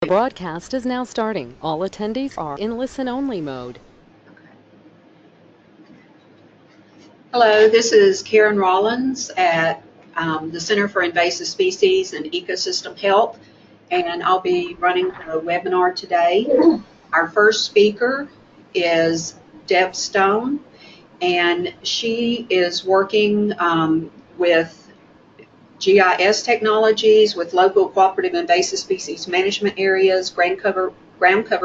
The broadcast is now starting. All attendees are in listen-only mode. Hello, this is Karen Rollins at the Center for Invasive Species and Ecosystem Health, and I'll be running the webinar today. Our first speaker is Deb Stone, and she is working with GIS technologies, with local cooperative invasive species management areas, ground cover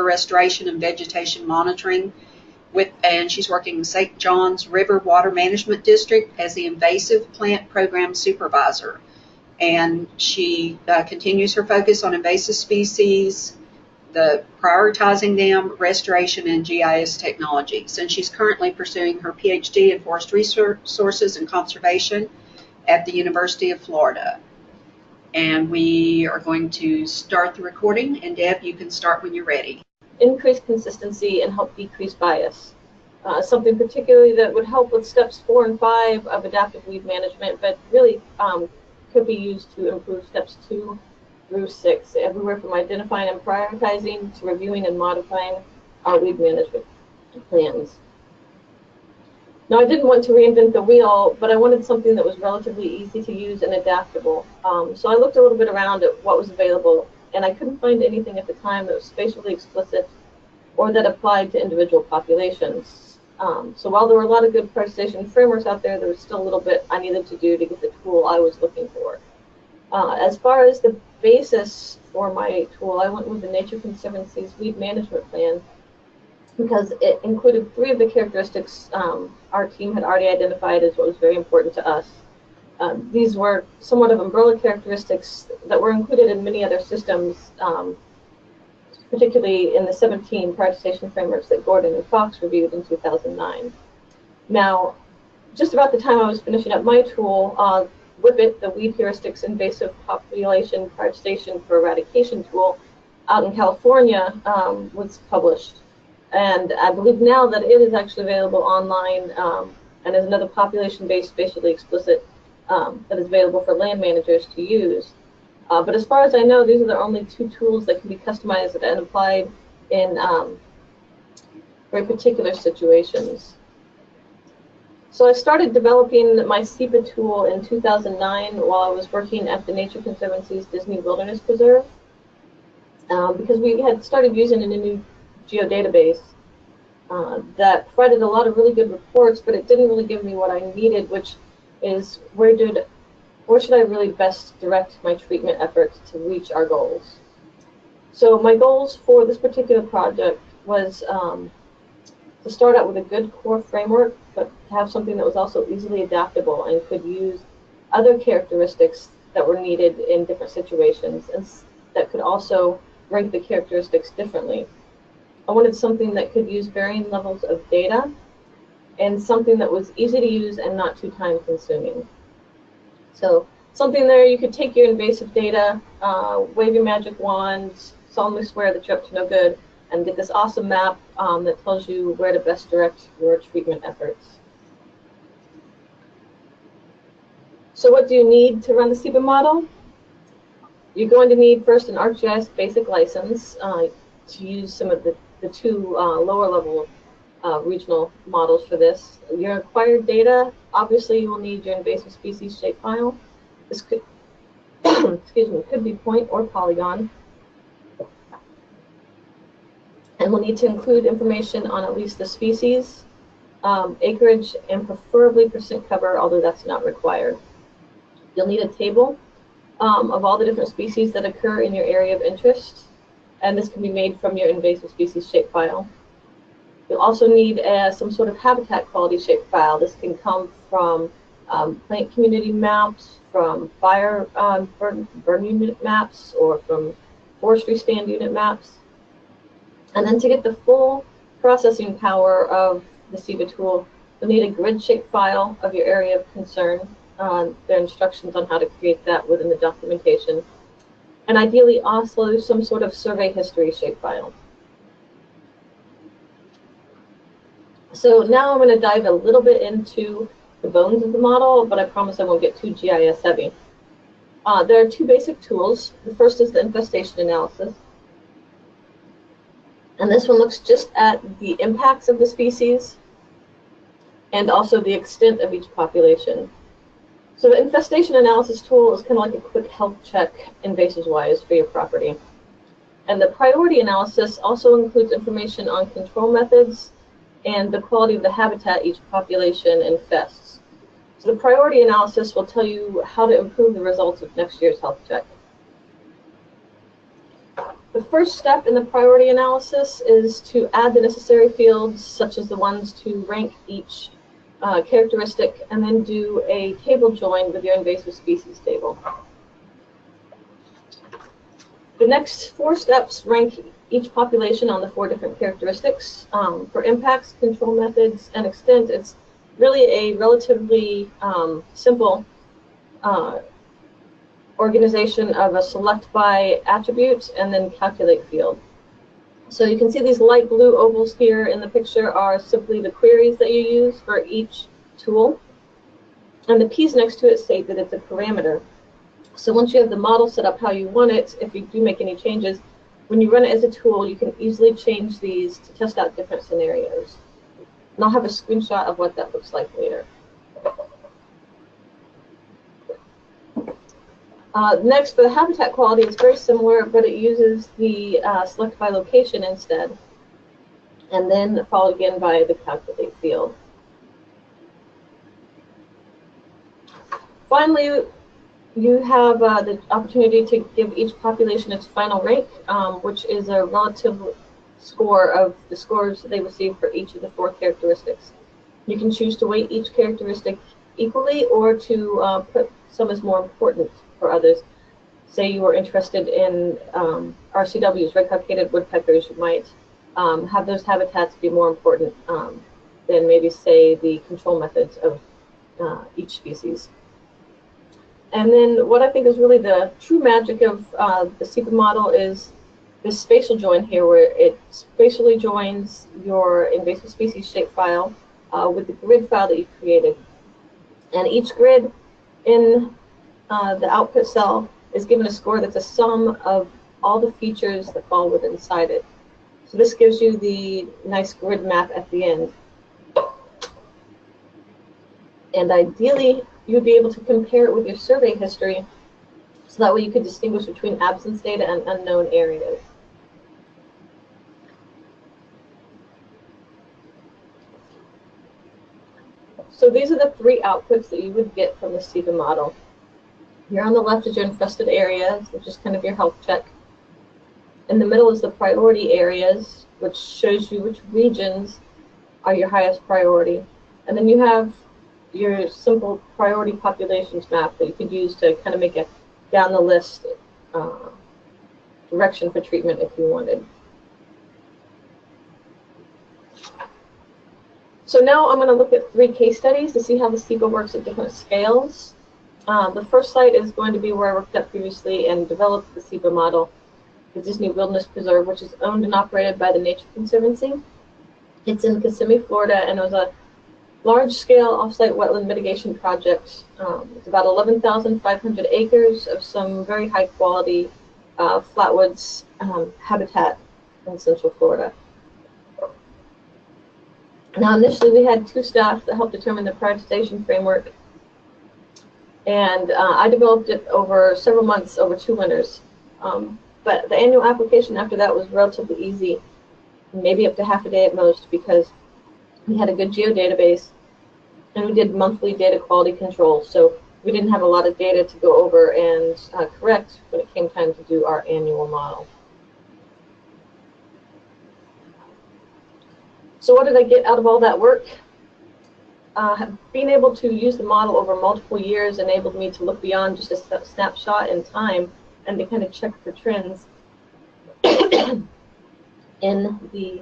restoration, and vegetation monitoring. And she's working in St. John's River Water Management District as the Invasive Plant Program Supervisor. And she continues her focus on invasive species, prioritizing them, restoration, and GIS technologies. And she's currently pursuing her PhD in Forest Resources and Conservation at the University of Florida. And we are going to start the recording. And Deb, you can start when you're ready. Increase consistency and help decrease bias. Something particularly that would help with steps 4 and 5 of adaptive weed management, but really could be used to improve steps 2 through 6, everywhere from identifying and prioritizing to reviewing and modifying our weed management plans. Now, I didn't want to reinvent the wheel, but I wanted something that was relatively easy to use and adaptable. So I looked a little bit around at what was available, and I couldn't find anything at the time that was spatially explicit or that applied to individual populations. So while there were a lot of good prioritization frameworks out there, there was still a little bit I needed to do to get the tool I was looking for. As far as the basis for my tool, I went with the Nature Conservancy's weed management plan because it included 3 of the characteristics our team had already identified as what was very important to us. These were somewhat of umbrella characteristics that were included in many other systems, particularly in the 17 prioritization frameworks that Gordon and Fox reviewed in 2009. Now, just about the time I was finishing up my tool, WIPIT, the Weed Heuristics Invasive Population Prioritization for Eradication tool out in California, was published. And I believe now that it is actually available online and is another population-based, spatially explicit that is available for land managers to use. But as far as I know, these are the only 2 tools that can be customized and applied in very particular situations. So I started developing my SIIPA tool in 2009 while I was working at the Nature Conservancy's Disney Wilderness Preserve, because we had started using a new geodatabase that provided a lot of really good reports, but it didn't really give me what I needed, which is where should I really best direct my treatment efforts to reach our goals. So my goals for this particular project was to start out with a good core framework, but to have something that was also easily adaptable and could use other characteristics that were needed in different situations, and that could also rank the characteristics differently. I wanted something that could use varying levels of data and something that was easy to use and not too time consuming. So something there you could take your invasive data, wave your magic wand, solemnly swear that you're up to no good, and get this awesome map that tells you where to best direct your treatment efforts. So what do you need to run the SIIPA model? You're going to need first an ArcGIS basic license to use some of the 2 lower level regional models for this. Your acquired data, obviously you will need your invasive species shapefile. This could, excuse me, could be point or polygon. And we'll need to include information on at least the species, acreage, and preferably percent cover, although that's not required. You'll need a table of all the different species that occur in your area of interest, and this can be made from your invasive species shapefile. You'll also need some sort of habitat quality shapefile. This can come from plant community maps, from fire burn unit maps, or from forestry stand unit maps. And then to get the full processing power of the SIIPA tool, you'll need a grid shapefile of your area of concern. There are instructions on how to create that within the documentation. And ideally also some sort of survey history shapefile. So now I'm going to dive a little bit into the bones of the model, but I promise I won't get too GIS heavy. There are 2 basic tools. The first is the infestation analysis. And this one looks just at the impacts of the species and also the extent of each population. So the infestation analysis tool is kind of like a quick health check invasives-wise for your property. And the priority analysis also includes information on control methods and the quality of the habitat each population infests. So the priority analysis will tell you how to improve the results of next year's health check. The first step in the priority analysis is to add the necessary fields, such as the ones to rank each characteristic, and then do a table join with your invasive species table. The next 4 steps rank each population on the 4 different characteristics. For impacts, control methods, and extent, it's really a relatively simple organization of a select by attribute and then calculate field. So you can see these light blue ovals here in the picture are simply the queries that you use for each tool. And the P's next to it state that it's a parameter. So once you have the model set up how you want it, if you do make any changes, when you run it as a tool, you can easily change these to test out different scenarios. And I'll have a screenshot of what that looks like later. Next, for the habitat quality, it's very similar, but it uses the select by location instead, and then followed again by the calculate field. Finally, you have the opportunity to give each population its final rank, which is a relative score of the scores they receive for each of the 4 characteristics. You can choose to weight each characteristic equally or to put some as more important for others. Say you were interested in RCWs, red-cockaded woodpeckers, you might have those habitats be more important than maybe, say, the control methods of each species. And then what I think is really the true magic of the SIIPA model is this spatial join here, where it spatially joins your invasive species shapefile with the grid file that you've created. And each grid in the output cell is given a score that's a sum of all the features that fall within inside it. So this gives you the nice grid map at the end. And ideally, you'd be able to compare it with your survey history, so that way you could distinguish between absence data and unknown areas. So these are the 3 outputs that you would get from the SIIPA model. Here on the left is your infested areas, which is kind of your health check. In the middle is the priority areas, which shows you which regions are your highest priority. And then you have your simple priority populations map that you could use to kind of make a down the list direction for treatment if you wanted. So now I'm going to look at 3 case studies to see how the SIIPA works at different scales. The first site is going to be where I worked at previously and developed the SIIPA model, the Disney Wilderness Preserve, which is owned and operated by the Nature Conservancy. It's in Kissimmee, Florida, and it was a large-scale off-site wetland mitigation project. It's about 11,500 acres of some very high-quality flatwoods habitat in Central Florida. Now, initially, we had 2 staff that helped determine the prioritization framework, and I developed it over several months, over 2 winters. But the annual application after that was relatively easy, maybe up to half a day at most, because we had a good geodatabase, and we did monthly data quality control, so we didn't have a lot of data to go over and correct when it came time to do our annual model. So what did I get out of all that work? Being able to use the model over multiple years enabled me to look beyond just a snapshot in time and to kind of check for trends in the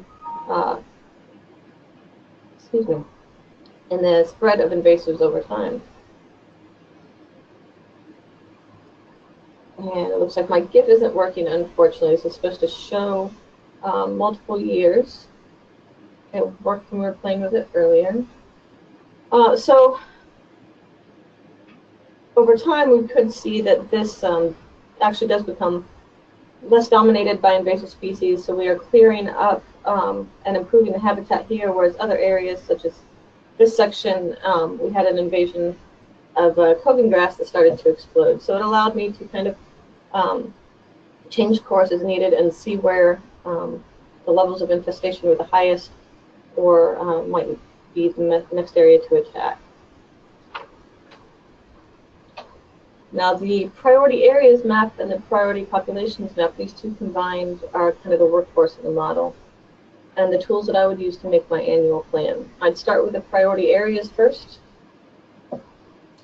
in the spread of invasives over time. And it looks like my GIF isn't working, unfortunately. This is supposed to show multiple years. It worked when we were playing with it earlier. So over time, we could see that this actually does become less dominated by invasive species, so we are clearing up and improving the habitat here, whereas other areas, such as this section, we had an invasion of Kogan grass that started to explode. So it allowed me to kind of change course as needed and see where the levels of infestation were the highest, or might be the next area to attack. Now, the priority areas map and the priority populations map, these two combined are kind of the workforce of the model and the tools that I would use to make my annual plan. I'd start with the priority areas first.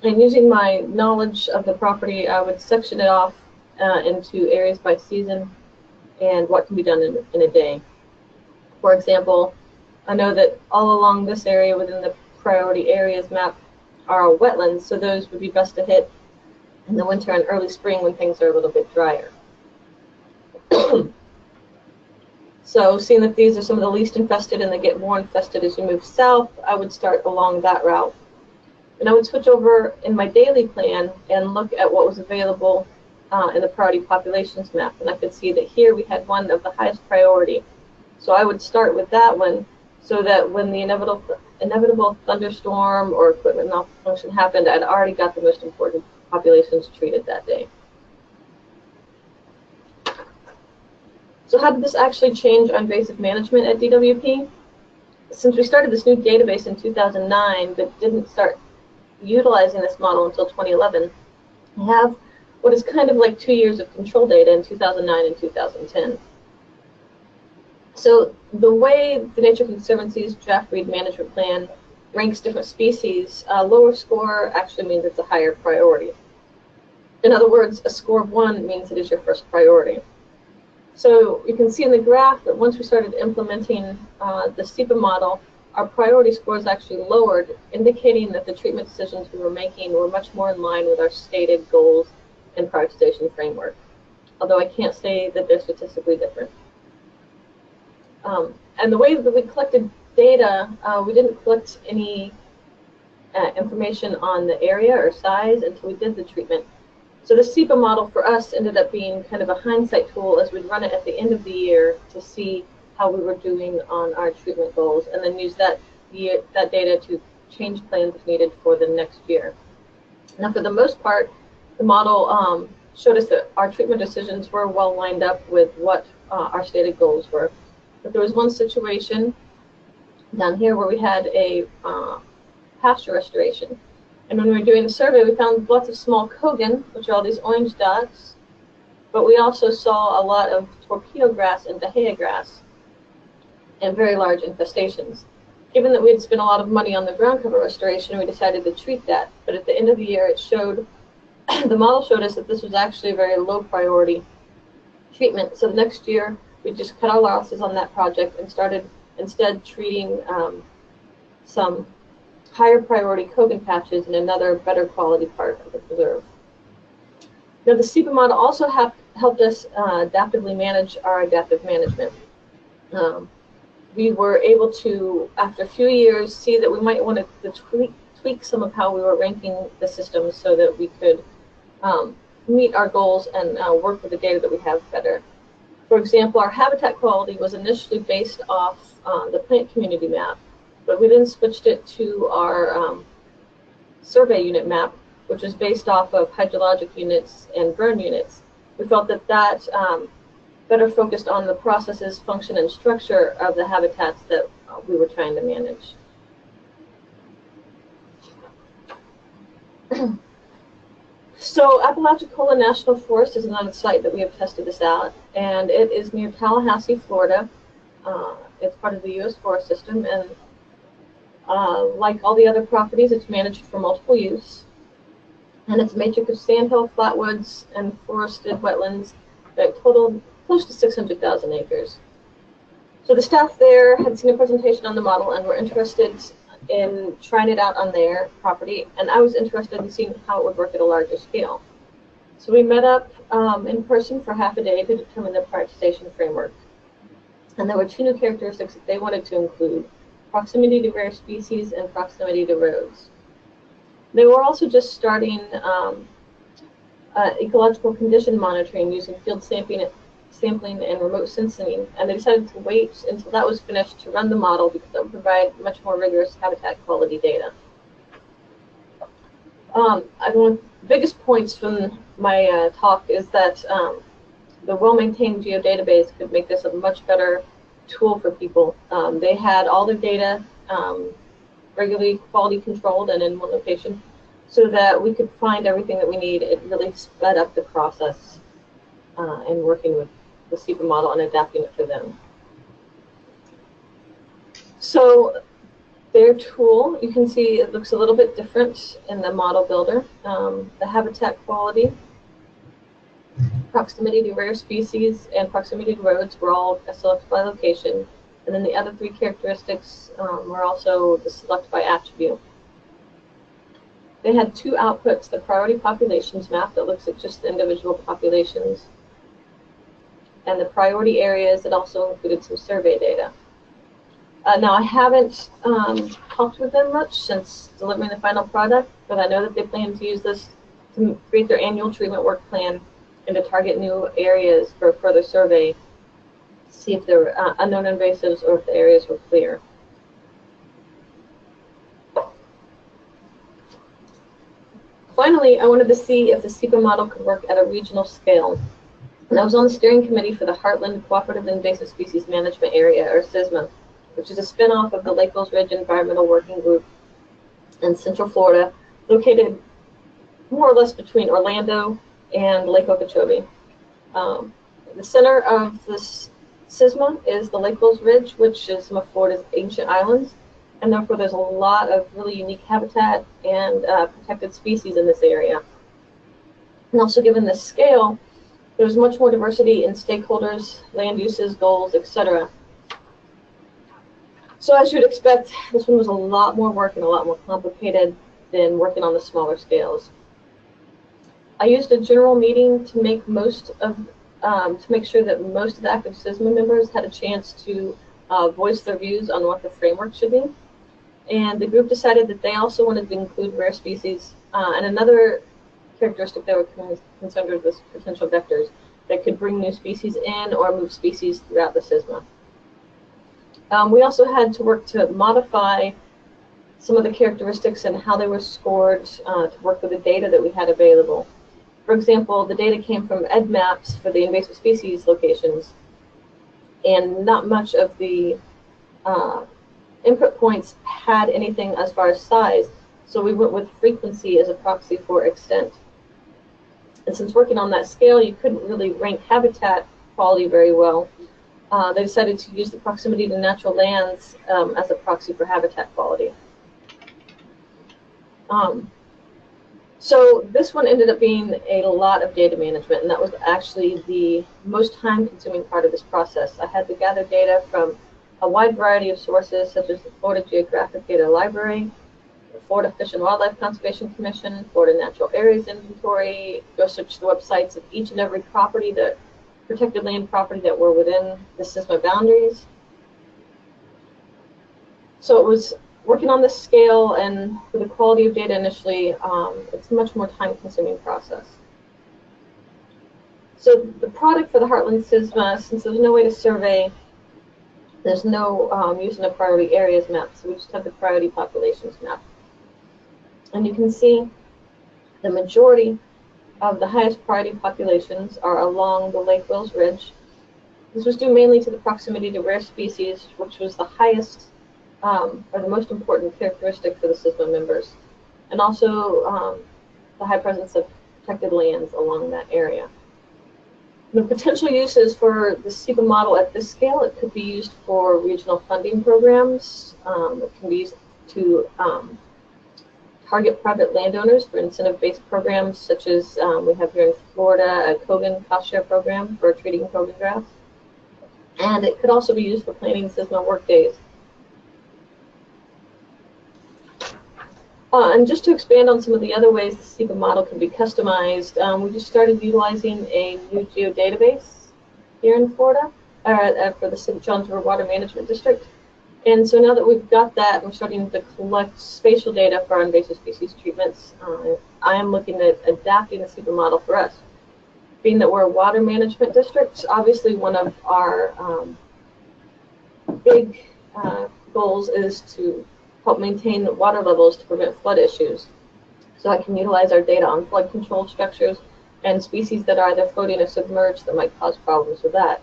And using my knowledge of the property, I would section it off into areas by season and what can be done in a day. For example, I know that all along this area within the priority areas map are wetlands, so those would be best to hit in the winter and early spring when things are a little bit drier. So seeing that these are some of the least infested and they get more infested as you move south, I would start along that route. And I would switch over in my daily plan and look at what was available in the priority populations map. And I could see that here we had one of the highest priority. So I would start with that one so that when the inevitable thunderstorm or equipment malfunction happened, I'd already got the most important populations treated that day. So how did this actually change invasive management at DWP? Since we started this new database in 2009 but didn't start utilizing this model until 2011, we have what is kind of like 2 years of control data in 2009 and 2010. So the way the Nature Conservancy's draft breed management plan ranks different species, a lower score actually means it's a higher priority. In other words, a score of 1 means it is your first priority. So you can see in the graph that once we started implementing the SIIPA model, our priority scores actually lowered, indicating that the treatment decisions we were making were much more in line with our stated goals and prioritization framework, although I can't say that they're statistically different. And the way that we collected data, we didn't collect any information on the area or size until we did the treatment. So the SIIPA model for us ended up being kind of a hindsight tool as we'd run it at the end of the year to see how we were doing on our treatment goals, and then use that data to change plans if needed for the next year. Now, for the most part, the model showed us that our treatment decisions were well lined up with what our stated goals were. But there was one situation down here where we had a pasture restoration. And when we were doing the survey, we found lots of small Kogan, which are all these orange dots, but we also saw a lot of torpedo grass and dahlia grass and very large infestations. Given that we had spent a lot of money on the ground cover restoration, we decided to treat that. But at the end of the year, it showed, the model showed us that this was actually a very low priority treatment. So the next year, we just cut our losses on that project and started instead treating some higher priority Kogan patches in another better quality part of the preserve. Now, the SIIPA model also helped us adaptively manage our adaptive management. We were able to, after a few years, see that we might want to tweak some of how we were ranking the systems so that we could meet our goals and work with the data that we have better. For example, our habitat quality was initially based off the plant community map, but we then switched it to our survey unit map, which is based off of hydrologic units and burn units. We felt that that better focused on the processes, function, and structure of the habitats that we were trying to manage. So Apalachicola National Forest is another site that we have tested this out, and it is near Tallahassee, Florida. It's part of the U.S. Forest System, and like all the other properties, it's managed for multiple use. And it's a matrix of sandhill, flatwoods, and forested wetlands that total close to 600,000 acres. So the staff there had seen a presentation on the model and were interested in trying it out on their property, and I was interested in seeing how it would work at a larger scale. So we met up in person for half a day to determine the prioritization framework. And there were 2 new characteristics that they wanted to include: proximity to rare species and proximity to roads. They were also just starting ecological condition monitoring using field sampling and remote sensing, and they decided to wait until that was finished to run the model because that would provide much more rigorous habitat quality data. One of the biggest points from my talk is that the well-maintained geodatabase could make this a much better tool for people. They had all their data regularly quality controlled and in one location so that we could find everything that we need. It really sped up the process in working with the SIIPA model and adapting it for them. So their tool, you can see it looks a little bit different in the model builder. The habitat quality, proximity to rare species, and proximity to roads were all selected by location. And then the other three characteristics were also the select by attribute. They had two outputs, the priority populations map that looks at just the individual populations, and the priority areas that also included some survey data. Now, I haven't talked with them much since delivering the final product, but I know that they plan to use this to create their annual treatment work plan and to target new areas for further survey, see if there were unknown invasives or if the areas were clear. Finally, I wanted to see if the SIIPA model could work at a regional scale. And I was on the steering committee for the Heartland Cooperative Invasive Species Management Area, or SIIPA, which is a spinoff of the Lake Mills Ridge Environmental Working Group in Central Florida, located more or less between Orlando and Lake Okeechobee. The center of this SIIPA is the Lake Mills Ridge, which is some of Florida's ancient islands, and therefore there's a lot of really unique habitat and protected species in this area. And also given the scale, there's much more diversity in stakeholders, land uses, goals, etc. So as you'd expect, this one was a lot more work and a lot more complicated than working on the smaller scales. I used a general meeting to make make sure that most of the active SIIPA members had a chance to voice their views on what the framework should be. And the group decided that they also wanted to include rare species and another characteristic they were concerned with was potential vectors that could bring new species in or move species throughout the SIIPA. We also had to work to modify some of the characteristics and how they were scored to work with the data that we had available. For example, the data came from Webmaps for the invasive species locations, and not much of the input points had anything as far as size, so we went with frequency as a proxy for extent. And since working on that scale, you couldn't really rank habitat quality very well. They decided to use the proximity to natural lands as a proxy for habitat quality. So this one ended up being a lot of data management, and that was actually the most time-consuming part of this process. I had to gather data from a wide variety of sources, such as the Florida Geographic Data Library, the Florida Fish and Wildlife Conservation Commission, Florida Natural Areas Inventory, go search the websites of each and every property that protected land property that were within the SIIPA boundaries. So it was working on this scale and for the quality of data initially, it's a much more time-consuming process. So the product for the Heartland SIIPA, since there's no way to survey, there's no using a priority areas map, so we just have the priority populations map. And you can see the majority of the highest priority populations are along the Lake Mills Ridge. This was due mainly to the proximity to rare species, which was the highest or the most important characteristic for the SIIPA members, and also the high presence of protected lands along that area. The potential uses for the SIIPA model at this scale, it could be used for regional funding programs. It can be used to target private landowners for incentive-based programs, such as we have here in Florida, a Kogan cost share program for treating Kogan grass. And it could also be used for planning SIIPA work days. And just to expand on some of the other ways the SIIPA model can be customized, we just started utilizing a new geodatabase here in Florida for the St. Johns River Water Management District. And so now that we've got that, we're starting to collect spatial data for our invasive species treatments. I am looking at adapting the SIIPA model for us. being that we're a water management district, obviously one of our big goals is to help maintain water levels to prevent flood issues. So I can utilize our data on flood control structures and species that are either floating or submerged that might cause problems with that.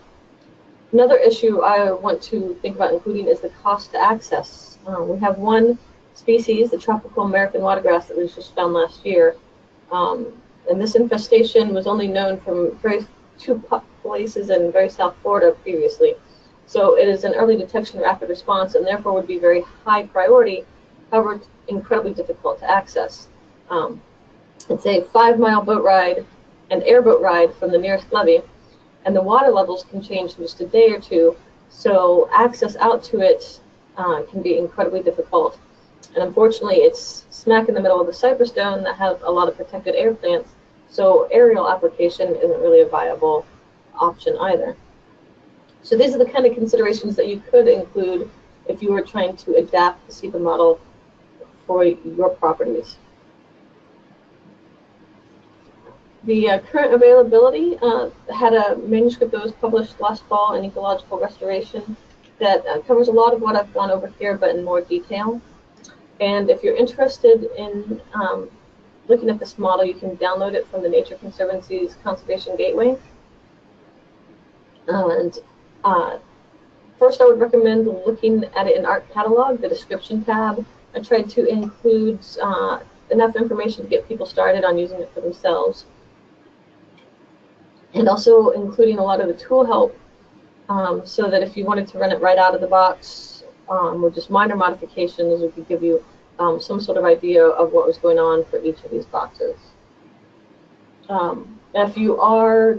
Another issue I want to think about including is the cost to access. We have one species, the tropical American watergrass, that was just found last year. And this infestation was only known from two places in very South Florida previously. So it is an early detection rapid response and therefore would be very high priority, however, it's incredibly difficult to access. It's a 5-mile boat ride and airboat ride from the nearest levee, and the water levels can change in just a day or two, so access out to it can be incredibly difficult. And unfortunately, it's smack in the middle of the cypress dome that have a lot of protected air plants, so aerial application isn't really a viable option either. So these are the kind of considerations that you could include if you were trying to adapt the SIIPA model for your properties. The current availability had a manuscript that was published last fall in Ecological Restoration that covers a lot of what I've gone over here, but in more detail. And if you're interested in looking at this model, you can download it from the Nature Conservancy's Conservation Gateway. First, I would recommend looking at it in Art Catalog, the description tab. I tried to include enough information to get people started on using it for themselves. And also including a lot of the tool help so that if you wanted to run it right out of the box with just minor modifications, we could give you some sort of idea of what was going on for each of these boxes. If you are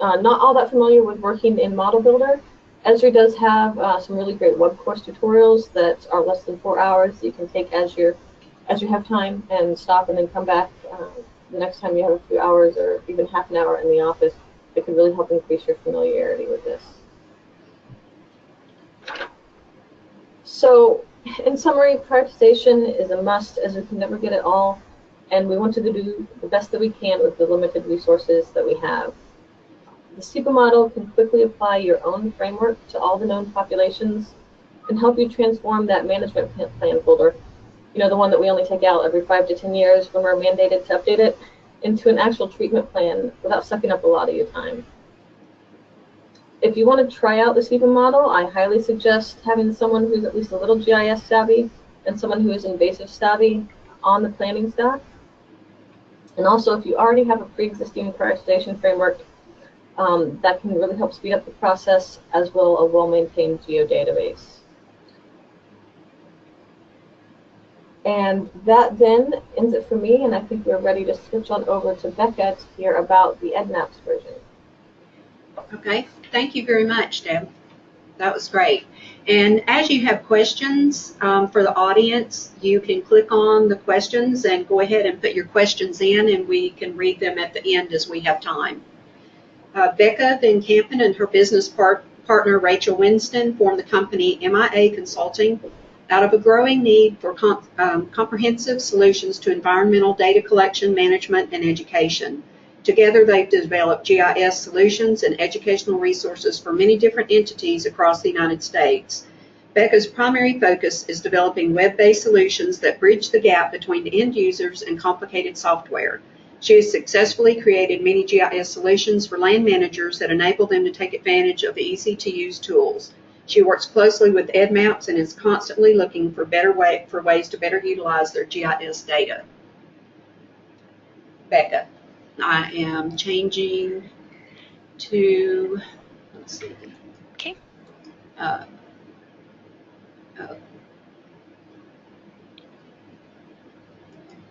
not all that familiar with working in Model Builder, Esri does have some really great web course tutorials that are less than 4 hours that you can take as you have time and stop and then come back the next time you have a few hours or even half an hour in the office. It could really help increase your familiarity with this. So in summary, prioritization is a must as we can never get it all, and we wanted to do the best that we can with the limited resources that we have. The SIIPA model can quickly apply your own framework to all the known populations and help you transform that management plan folder, you know, the one that we only take out every 5 to 10 years when we're mandated to update it, into an actual treatment plan without sucking up a lot of your time. If you want to try out the SIIPA model, I highly suggest having someone who's at least a little GIS savvy and someone who is invasive savvy on the planning staff. And also, if you already have a pre-existing prioritization framework, that can really help speed up the process, as will a well-maintained geodatabase. And that then ends it for me, and I think we're ready to switch on over to Becca to hear about the EdMaps version. Okay, thank you very much, Deb. That was great. And as you have questions for the audience, you can click on the questions and go ahead and put your questions in, and we can read them at the end as we have time. Becca Van Kampen and her business partner Rachel Winston formed the company MIA Consulting out of a growing need for comprehensive solutions to environmental data collection, management, and education. Together, they've developed GIS solutions and educational resources for many different entities across the United States. Becca's primary focus is developing web-based solutions that bridge the gap between end users and complicated software. She has successfully created many GIS solutions for land managers that enable them to take advantage of easy-to-use tools. She works closely with EdMaps and is constantly looking for ways to better utilize their GIS data. Becca, I am changing to, let's see. Okay.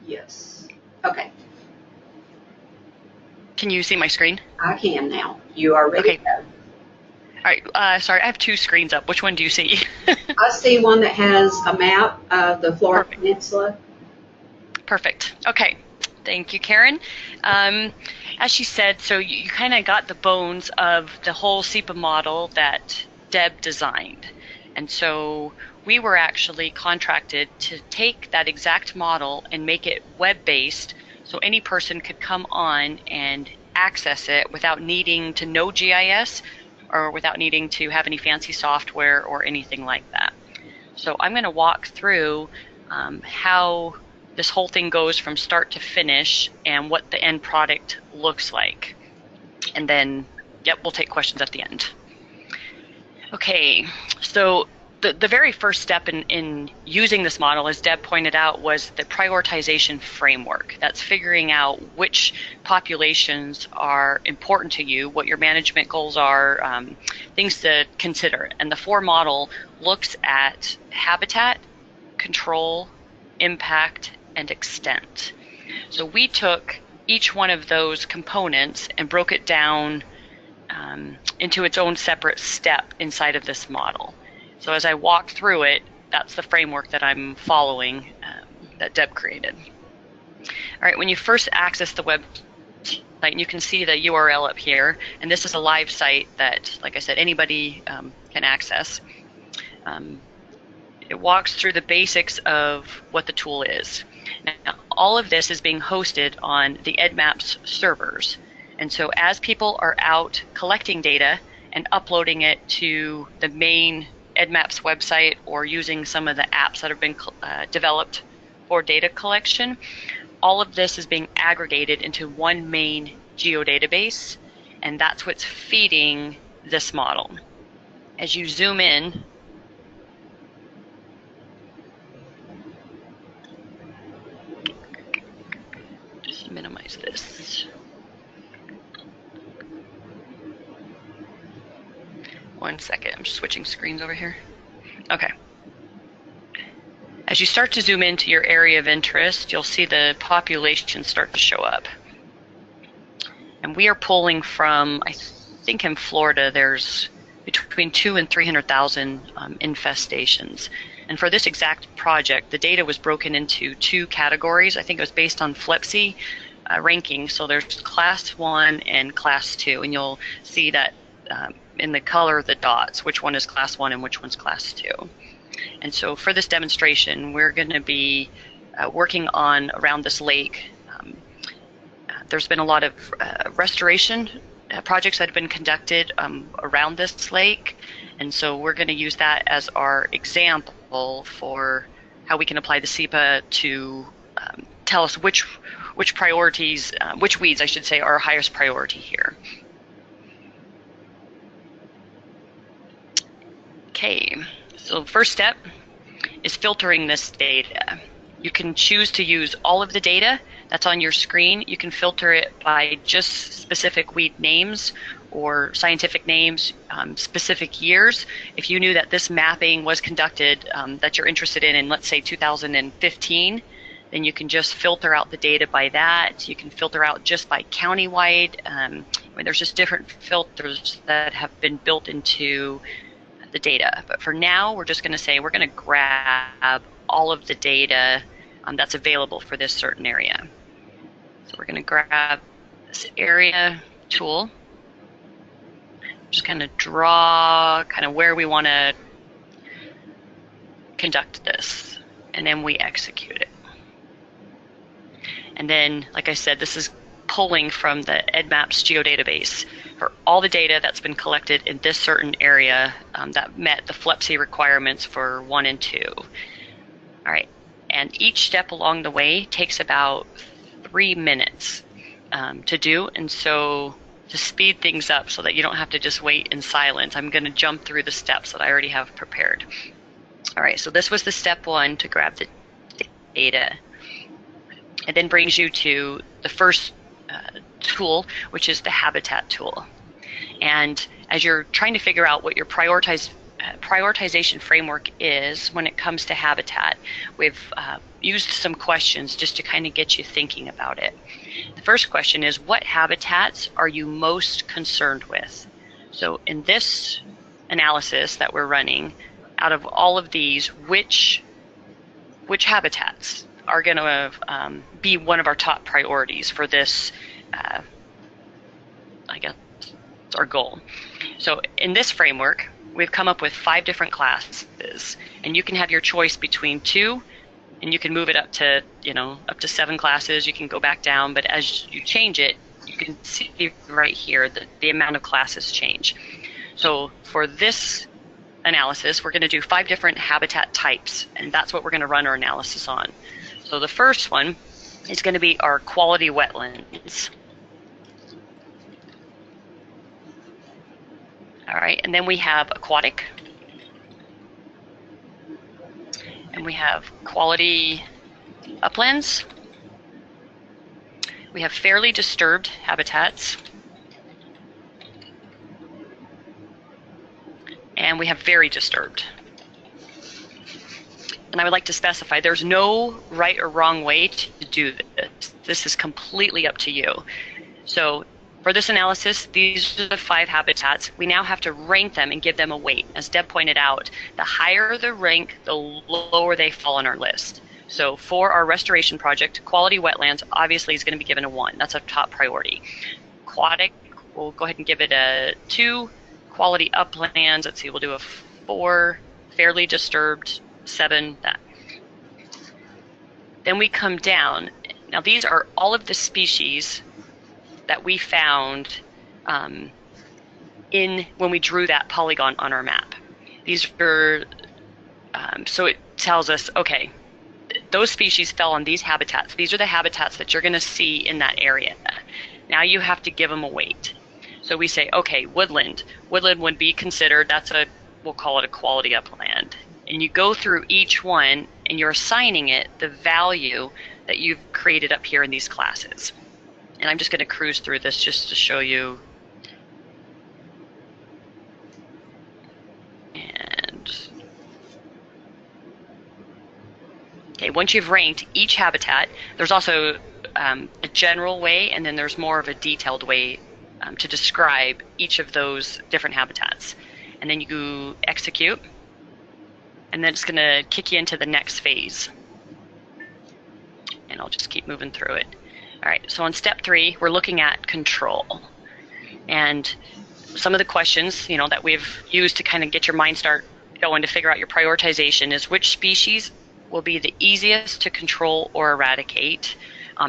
Yes. Okay. Can you see my screen? I can now. You are ready Okay. to go. All right. Sorry, I have 2 screens up. Which one do you see? I see one that has a map of the Florida Perfect. Peninsula. Perfect. Okay. Thank you, Karen. As she said, so you kind of got the bones of the whole SIIPA model that Deb designed. And so we were actually contracted to take that exact model and make it web-based so any person could come on and access it without needing to know GIS or without needing to have any fancy software or anything like that. So I'm going to walk through how this whole thing goes from start to finish and what the end product looks like. And then, yep, we'll take questions at the end. Okay, so the very first step in using this model, as Deb pointed out, was the prioritization framework. That's figuring out which populations are important to you, what your management goals are, things to consider. And the 4 model looks at habitat, control, impact, and extent. So we took each one of those components and broke it down into its own separate step inside of this model. So as I walk through it, that's the framework that I'm following that Deb created. All right, when you first access the website, you can see the URL up here, and this is a live site that, like I said, anybody can access. It walks through the basics of what the tool is. Now, all of this is being hosted on the EdMaps servers. And so as people are out collecting data and uploading it to the main EdMaps website or using some of the apps that have been developed for data collection, all of this is being aggregated into one main geodatabase, and that's what's feeding this model. As you zoom in, just minimize this. One second, I'm switching screens over here. Okay. As you start to zoom into your area of interest, you'll see the population start to show up. And we are pulling from, I think in Florida, there's between 200,000 and 300,000 infestations. And for this exact project, the data was broken into 2 categories. I think it was based on FLEPSI ranking. So there's class 1 and class 2. And you'll see that in the color of the dots, which one is class 1 and which one's class 2. And so for this demonstration, we're going to be working on around this lake. There's been a lot of restoration projects that have been conducted around this lake. And so we're going to use that as our example for how we can apply the SIIPA to tell us which priorities, which weeds, I should say, are our highest priority here. Okay, so first step is filtering this data. You can choose to use all of the data that's on your screen. You can filter it by just specific weed names or scientific names, specific years. If you knew that this mapping was conducted that you're interested in, let's say 2015, then you can just filter out the data by that. You can filter out just by countywide. There's just different filters that have been built into the data. But for now, we're just going to say we're going to grab all of the data that's available for this certain area. So we're going to grab this area tool, just kind of draw kind of where we want to conduct this, and then we execute it. And then, like I said, this is pulling from the EdMaps geodatabase for all the data that's been collected in this certain area that met the FLEPSI requirements for 1 and 2. All right, and each step along the way takes about 3 minutes to do, and so to speed things up so that you don't have to just wait in silence, I'm going to jump through the steps that I already have prepared. All right, so this was the step 1 to grab the data. It then brings you to the first tool, which is the habitat tool. And as you're trying to figure out what your prioritization framework is when it comes to habitat, we've used some questions just to kind of get you thinking about it. The first question is, what habitats are you most concerned with? So in this analysis that we're running, out of all of these, which habitats are going to be one of our top priorities for this, I guess, our goal. So in this framework, we've come up with 5 different classes, and you can have your choice between 2, and you can move it up to, up to 7 classes. You can go back down, but as you change it, you can see right here that the amount of classes change. So for this analysis, we're going to do 5 different habitat types, and that's what we're going to run our analysis on. So the first one is going to be our quality wetlands. All right, and then we have aquatic, and we have quality uplands. We have fairly disturbed habitats, and we have very disturbed. And I would like to specify there's no right or wrong way to do this. This is completely up to you. So for this analysis, these are the 5 habitats. We now have to rank them and give them a weight. As Deb pointed out, the higher the rank, the lower they fall on our list. So for our restoration project, quality wetlands obviously is going to be given a 1. That's a top priority. Aquatic, we'll go ahead and give it a 2. Quality uplands, let's see, we'll do a 4. Fairly disturbed, 7. That. Then we come down. Now these are all of the species that we found when we drew that polygon on our map. These are, so it tells us, okay, those species fell on these habitats. These are the habitats that you're going to see in that area. Now you have to give them a weight. So we say, okay, woodland. Woodland would be considered, we'll call it a quality upland. And you go through each one and you're assigning it the value that you've created up here in these classes. And I'm just going to cruise through this just to show you. And okay, once you've ranked each habitat, there's also a general way, and then there's more of a detailed way to describe each of those different habitats. And then you execute, and then it's going to kick you into the next phase. And I'll just keep moving through it. All right, so on step 3, we're looking at control. And some of the questions, that we've used to kind of get your mind start going to figure out your prioritization is which species will be the easiest to control or eradicate,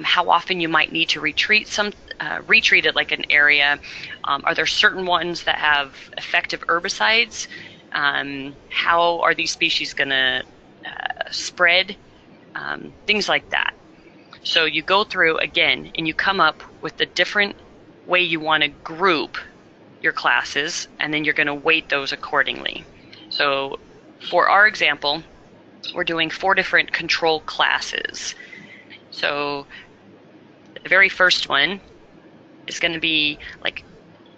how often you might need to retreat it like an area, are there certain ones that have effective herbicides, how are these species going to spread, things like that. So you go through again and you come up with the different way you want to group your classes, and then you're going to weight those accordingly. So for our example, we're doing 4 different control classes. So the very first one is going to be like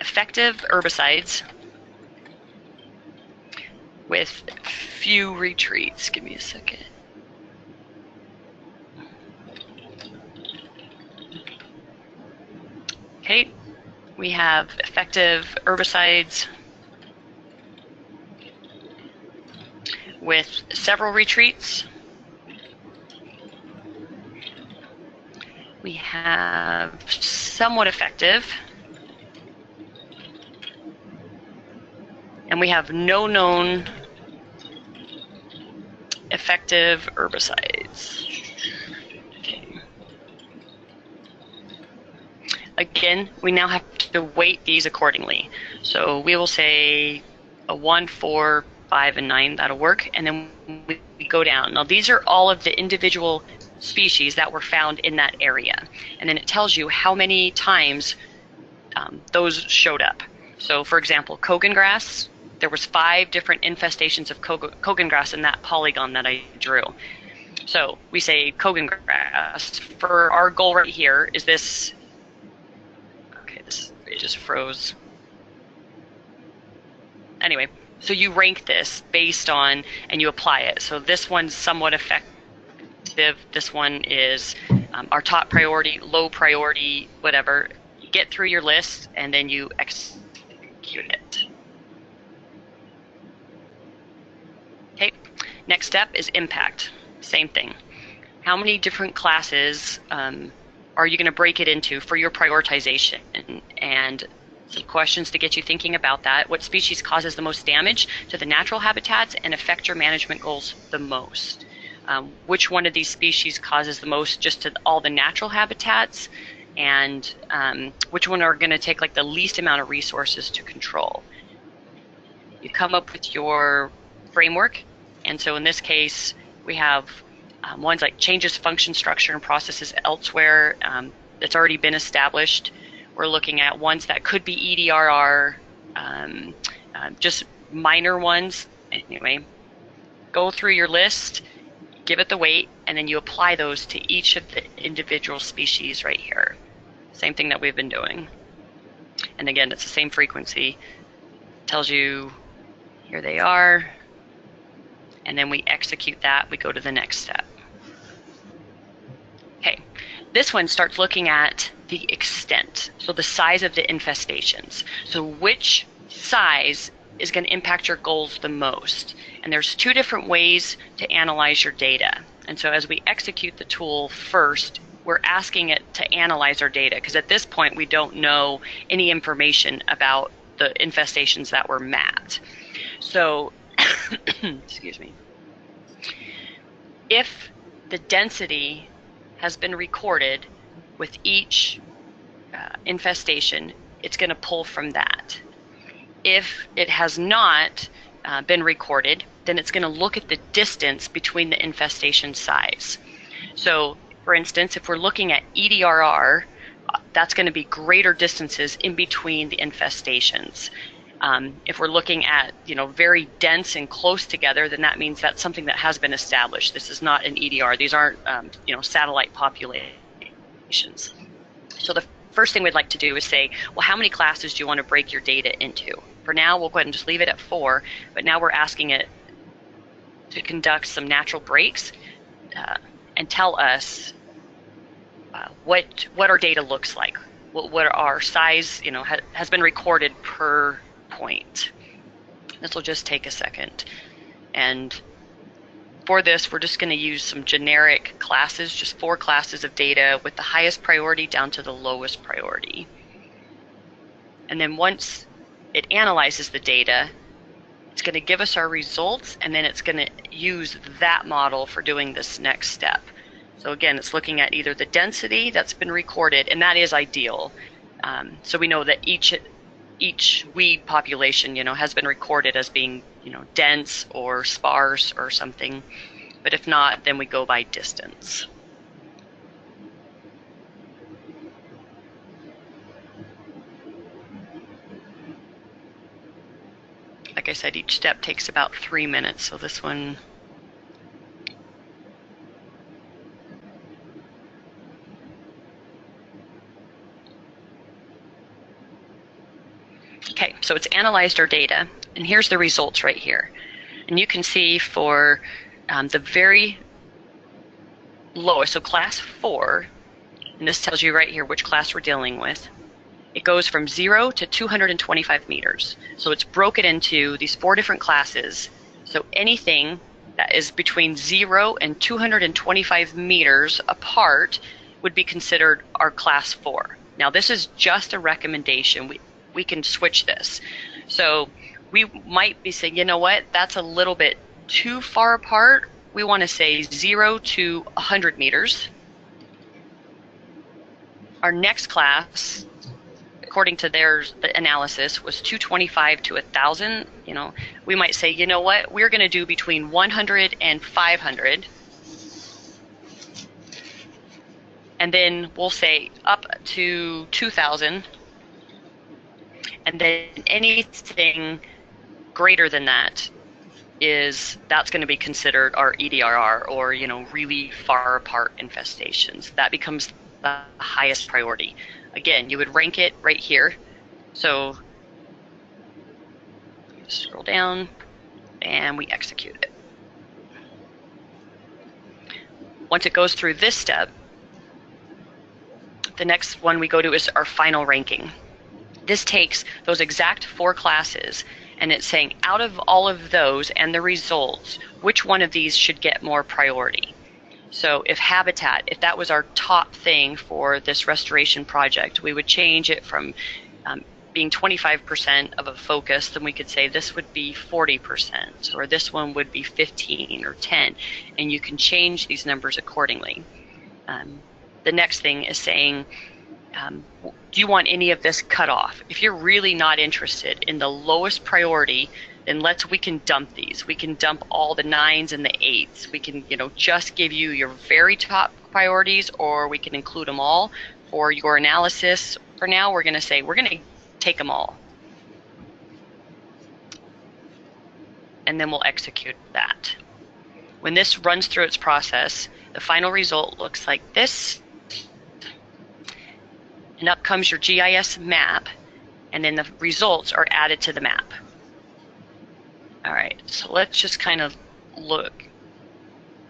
effective herbicides with few retreats. Give me a second. Okay, we have effective herbicides with several retreats. We have somewhat effective. And we have no known effective herbicides. Again, we now have to weight these accordingly. So we will say a 1, 4, 5, and 9, that'll work. And then we go down. Now these are all of the individual species that were found in that area. And then it tells you how many times those showed up. So for example, Kogan grass, there was 5 different infestations of Kogan grass in that polygon that I drew. So we say Kogan grass. For our goal right here is this. It just froze. Anyway, so you rank this based on, and you apply it. So this one's somewhat effective. This one is our top priority, low priority, whatever. You get through your list, and then you execute it. Okay, next step is impact. Same thing. How many different classes are you going to break it into for your prioritization? And some questions to get you thinking about that. What species causes the most damage to the natural habitats and affect your management goals the most? Which one of these species causes the most just to all the natural habitats? and which one are going to take like the least amount of resources to control. You come up with your framework, and so in this case we have ones like changes function structure and processes elsewhere that's already been established. We're looking at ones that could be EDRR, just minor ones. Anyway, go through your list, give it the weight, and then you apply those to each of the individual species right here. Same thing that we've been doing. And again, it's the same frequency. Tells you here they are, and then we execute that. We go to the next step. Okay, this one starts looking at the extent, so the size of the infestations. So which size is going to impact your goals the most? And there's two different ways to analyze your data. And so as we execute the tool first, we're asking it to analyze our data, because at this point we don't know any information about the infestations that were mapped. So, excuse me, if the density has been recorded with each infestation, it's going to pull from that. If it has not been recorded, then it's going to look at the distance between the infestation size. So, for instance, if we're looking at EDRR, that's going to be greater distances in between the infestations. If we're looking at, very dense and close together, then that means that's something that has been established. This is not an EDR. These aren't, satellite populations. So the first thing we'd like to do is say, well, how many classes do you want to break your data into? For now, we'll go ahead and just leave it at 4, but now we're asking it to conduct some natural breaks and tell us what our data looks like, what our size, has been recorded per point. This will just take a second. And for this, we're just going to use some generic classes, just 4 classes of data with the highest priority down to the lowest priority. And then once it analyzes the data, it's going to give us our results, and then it's going to use that model for doing this next step. So again, it's looking at either the density that's been recorded, and that is ideal. So we know that each weed population, has been recorded as being, dense or sparse or something. But if not, then we go by distance. Like I said, each step takes about 3 minutes, so this one... Okay, so it's analyzed our data, and here's the results right here. And you can see for the very lowest, so class 4, and this tells you right here which class we're dealing with, it goes from 0 to 225 meters. So it's broken into these 4 different classes. So anything that is between 0 and 225 meters apart would be considered our class 4. Now this is just a recommendation. We can switch this. So we might be saying, you know what, that's a little bit too far apart. We want to say 0 to 100 meters. Our next class, according to their analysis, was 225 to 1,000. We might say, you know what, we're going to do between 100 and 500. And then we'll say up to 2,000. And then anything greater than that's going to be considered our EDRR, or, really far apart infestations. That becomes the highest priority. Again, you would rank it right here. So scroll down and we execute it. Once it goes through this step, the next one we go to is our final ranking. This takes those exact 4 classes, and it's saying out of all of those and the results, which one of these should get more priority. So if habitat, if that was our top thing for this restoration project, we would change it from being 25% of a focus, then we could say this would be 40%, or this one would be 15 or 10, and you can change these numbers accordingly. The next thing is saying do you want any of this cut off? If you're really not interested in the lowest priority, then we can dump these. We can dump all the 9s and the 8s. We can, just give you your very top priorities, or we can include them all for your analysis. For now, we're going to say we're going to take them all. And then we'll execute that. When this runs through its process, the final result looks like this. And up comes your GIS map, and then the results are added to the map. All right, so let's just kind of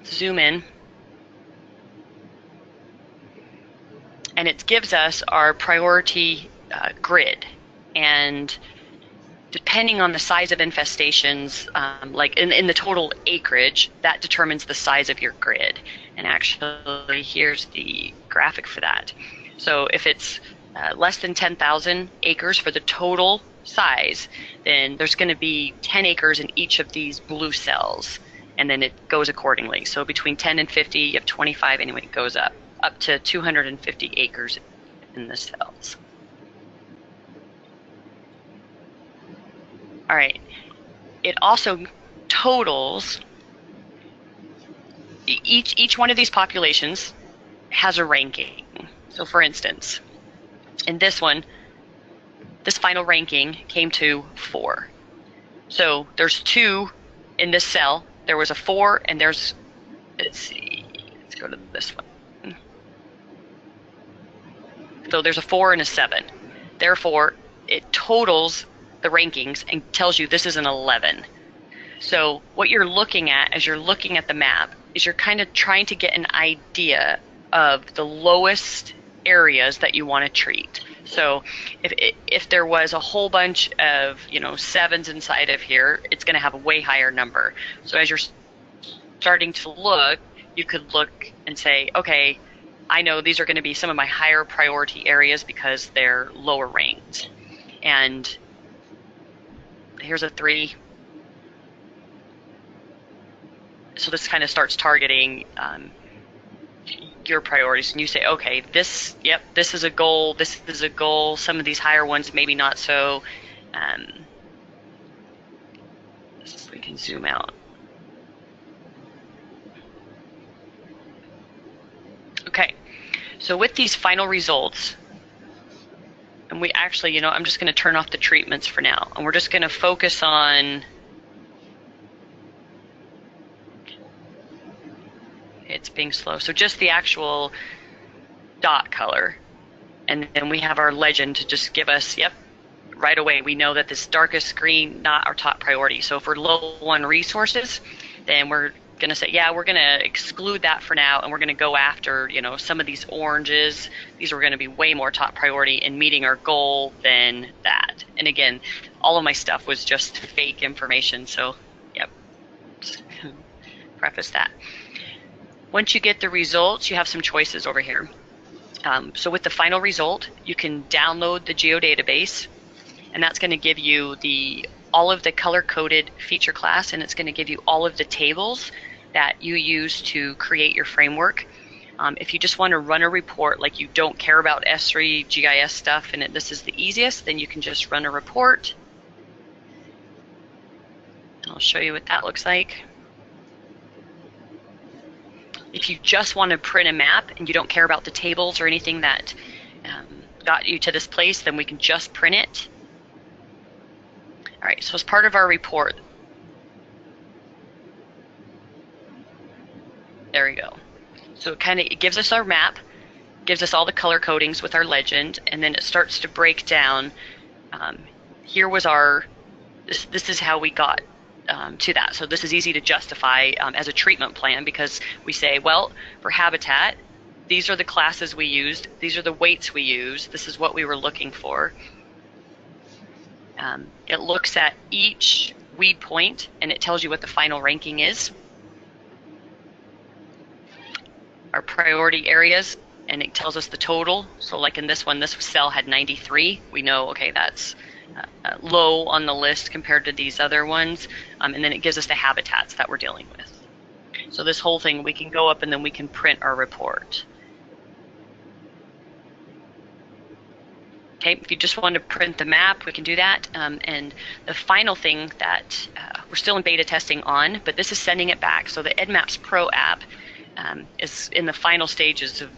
zoom in. And it gives us our priority grid. And depending on the size of infestations, like in the total acreage, that determines the size of your grid. And actually, here's the graphic for that. So if it's less than 10,000 acres for the total size, then there's going to be 10 acres in each of these blue cells, and then it goes accordingly. So between 10 and 50, you have 25, anyway, it goes up to 250 acres in the cells. All right, it also totals, each one of these populations has a ranking. So for instance, in this one, this final ranking came to 4. So there's 2 in this cell. There was a 4, and there's, let's go to this one. So there's a 4 and a 7. Therefore, it totals the rankings and tells you this is an 11. So what you're looking at as you're looking at the map is you're kind of trying to get an idea of the lowest areas that you want to treat. So if there was a whole bunch of 7s inside of here, it's going to have a way higher number. So as you're starting to look, you could look and say, okay, I know these are going to be some of my higher priority areas because they're lower ranked. And here's a 3. So this kind of starts targeting your priorities, and you say, okay, this is a goal, this is a goal. Some of these higher ones, maybe not so. We can zoom out. Okay, so with these final results, and we actually, I'm just going to turn off the treatments for now, and we're just going to focus on, it's being slow, so just the actual dot color. And then we have our legend to just give us, right away we know that this darkest green, not our top priority. So if we're low on resources, then we're going to say, we're going to exclude that for now, and we're going to go after, some of these oranges. These are going to be way more top priority in meeting our goal than that. And again, all of my stuff was just fake information, so just preface that. Once you get the results, you have some choices over here. So with the final result, you can download the geodatabase, and that's going to give you all of the color-coded feature class, and it's going to give you all of the tables that you use to create your framework. If you just want to run a report, like you don't care about S3 GIS stuff, and this is the easiest, then you can just run a report. And I'll show you what that looks like. If you just want to print a map and you don't care about the tables or anything that got you to this place, then we can just print it. All right, so as part of our report, there we go. So it gives us our map, gives us all the color codings with our legend, and then it starts to break down. Here was this is how we got to that. So this is easy to justify as a treatment plan, because we say, well, for habitat, these are the classes we used, these are the weights we used, this is what we were looking for. It looks at each weed point and it tells you what the final ranking is. Our priority areas, and it tells us the total. So like in this one, this cell had 93. We know, okay, that's low on the list compared to these other ones. And then it gives us the habitats that we're dealing with. So this whole thing, we can go up and then we can print our report. Okay, if you just want to print the map, we can do that. And the final thing that we're still in beta testing on, but this is sending it back. So the EdMaps Pro app is in the final stages of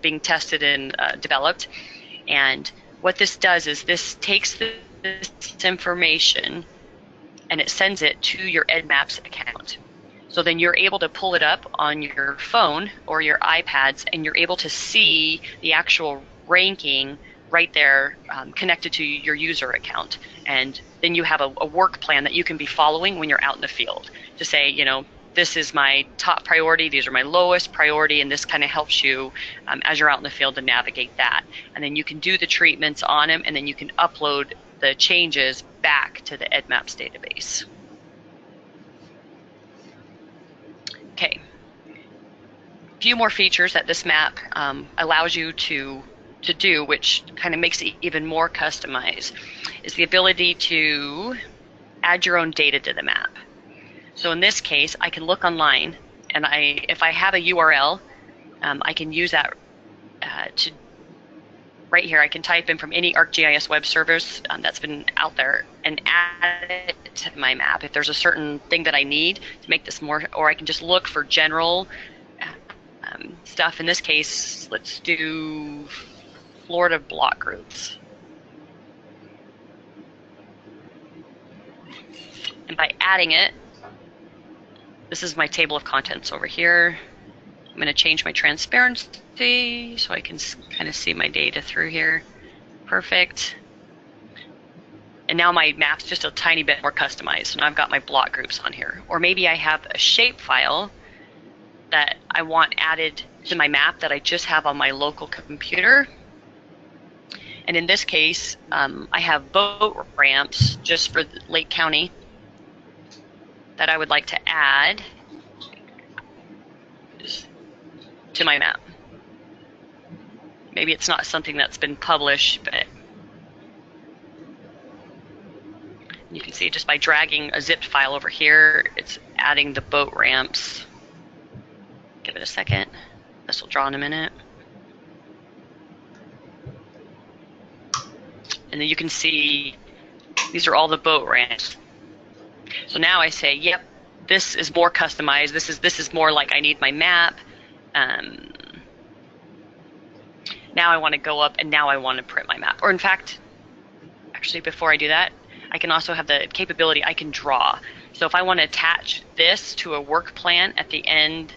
being tested and developed. And what this does is this takes this information and it sends it to your EdMaps account. So then you're able to pull it up on your phone or your iPads, and you're able to see the actual ranking right there connected to your user account. And then you have a work plan that you can be following when you're out in the field to say, you know, this is my top priority, these are my lowest priority, and this kind of helps you as you're out in the field to navigate that. And then you can do the treatments on them, and then you can upload the changes back to the EdMaps database. Okay. A few more features that this map allows you to do, which kind of makes it even more customized, is the ability to add your own data to the map. So in this case, I can look online, and if I have a URL, I can use that to right here. I can type in from any ArcGIS web service that's been out there and add it to my map if there's a certain thing that I need to make this more, or I can just look for general stuff. In this case, let's do Florida block groups. And by adding it, this is my table of contents over here. I'm going to change my transparency so I can kind of see my data through here. Perfect. And now my map's just a tiny bit more customized, and I've got my block groups on here. Or maybe I have a shape file that I want added to my map that I just have on my local computer. And in this case, I have boat ramps just for Lake County that I would like to add to my map. Maybe it's not something that's been published, but you can see just by dragging a zipped file over here, it's adding the boat ramps. Give it a second. This will draw in a minute. And then you can see these are all the boat ramps. So now I say, yep, this is more customized. This is more like I need my map. Now I want to go up and now I want to print my map. Or in fact, actually before I do that, I can also have the capability I can draw. So if I want to attach this to a work plan at the end,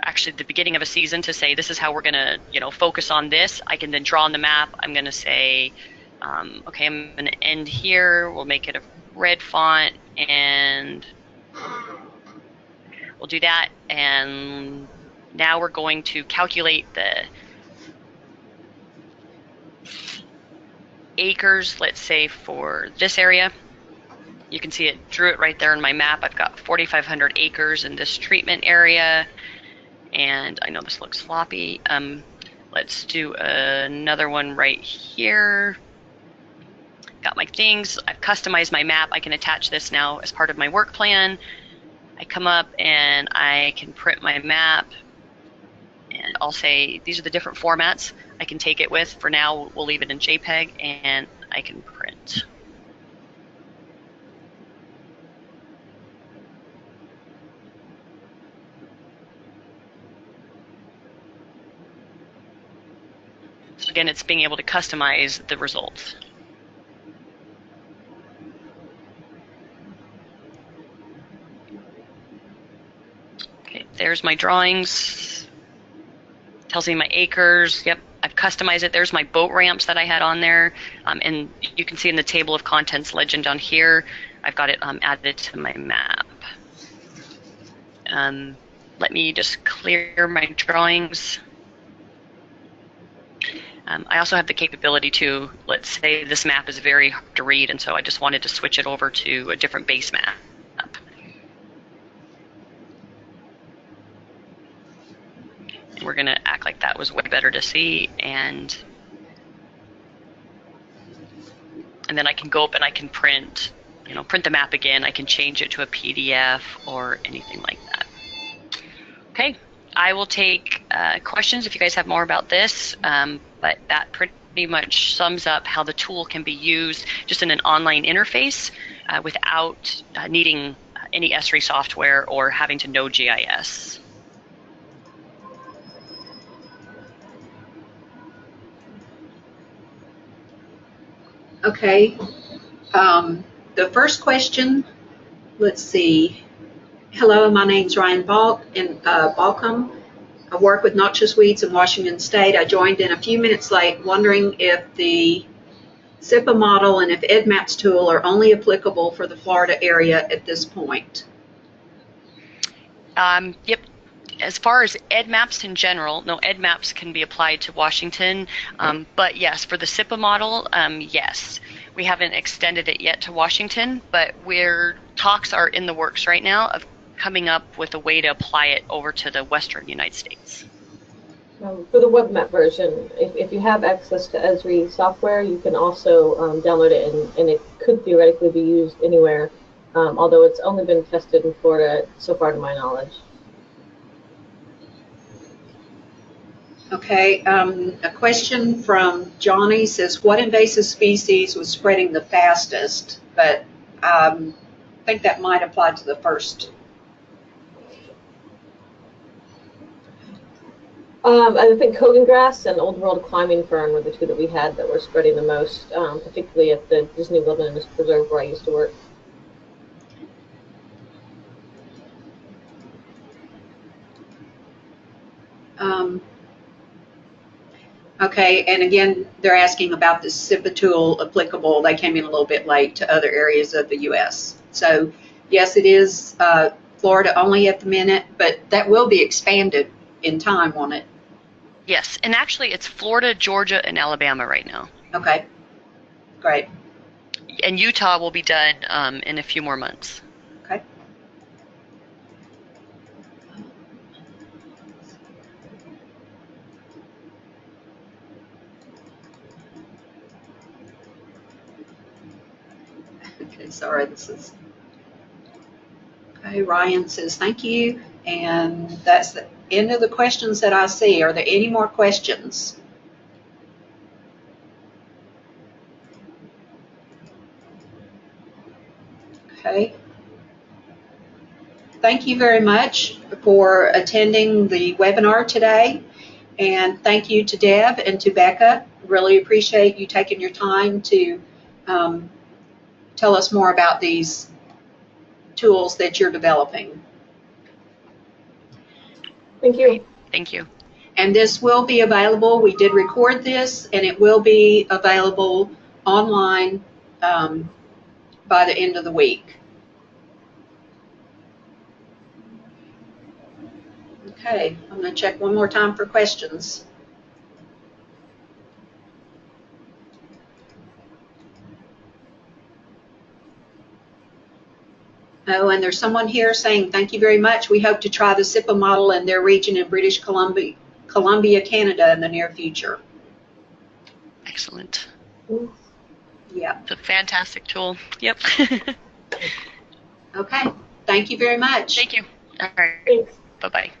actually the beginning of a season, to say this is how we're going to, you know, focus on this, I can then draw on the map. I'm going to say, okay, I'm going to end here. We'll make it a red font, and we'll do that. And now we're going to calculate the acres, let's say for this area. You can see it drew it right there in my map. I've got 4,500 acres in this treatment area, and I know this looks floppy. Let's do another one right here. Got my things. I've customized my map. I can attach this now as part of my work plan. I come up and I can print my map, and I'll say these are the different formats I can take it with. For now, we'll leave it in JPEG, and I can print. So again, it's being able to customize the results. Okay, there's my drawings. Tells me my acres. Yep, I've customized it. There's my boat ramps that I had on there. And you can see in the table of contents legend on here, I've got it added to my map. Let me just clear my drawings. I also have the capability to, let's say this map is very hard to read, and so I just wanted to switch it over to a different base map. And we're going to act like that was way better to see, and then I can go up and I can print, print the map again. I can change it to a PDF or anything like that. Okay, I will take questions if you guys have more about this, but that pretty pretty much sums up how the tool can be used just in an online interface without needing any Esri software or having to know GIS. Okay. The first question, let's see. Hello, my name's Ryan Balcom. I work with noxious weeds in Washington State. I joined in a few minutes late, wondering if the SIIPA model and if EdMap's tool are only applicable for the Florida area at this point. Yep. As far as EdMaps in general, no, EdMaps can be applied to Washington, but yes, for the SIIPA model, yes. We haven't extended it yet to Washington, but talks are in the works right now of coming up with a way to apply it over to the western United States. For the Webmap version, if you have access to Esri software, you can also download it, and it could theoretically be used anywhere, although it's only been tested in Florida so far to my knowledge. Okay, a question from Johnny says, what invasive species was spreading the fastest? But I think that might apply to the first. I think Kogan grass and Old World climbing fern were the two that we had that were spreading the most, particularly at the Disney Wilderness Preserve where I used to work. Okay, and again, they're asking about the SIIPA tool applicable. They came in a little bit late to other areas of the U.S. So, yes, it is Florida only at the minute, but that will be expanded in time, won't it? Yes, and actually it's Florida, Georgia, and Alabama right now. Okay, great. And Utah will be done in a few more months. Okay. Okay, sorry, this is... Okay, Ryan says thank you, and that's the end of the questions that I see. Are there any more questions? Okay. Thank you very much for attending the webinar today, and thank you to Deb and to Becca. Really appreciate you taking your time to tell us more about these tools that you're developing. Thank you. Thank you. And this will be available. We did record this, and it will be available online by the end of the week. Okay, I'm going to check one more time for questions. Oh, and there's someone here saying, thank you very much. We hope to try the SIIPA model in their region in British Columbia, Canada in the near future. Excellent. Yeah. It's a fantastic tool. Yep. Okay. Thank you very much. Thank you. All right. Thanks. Bye-bye.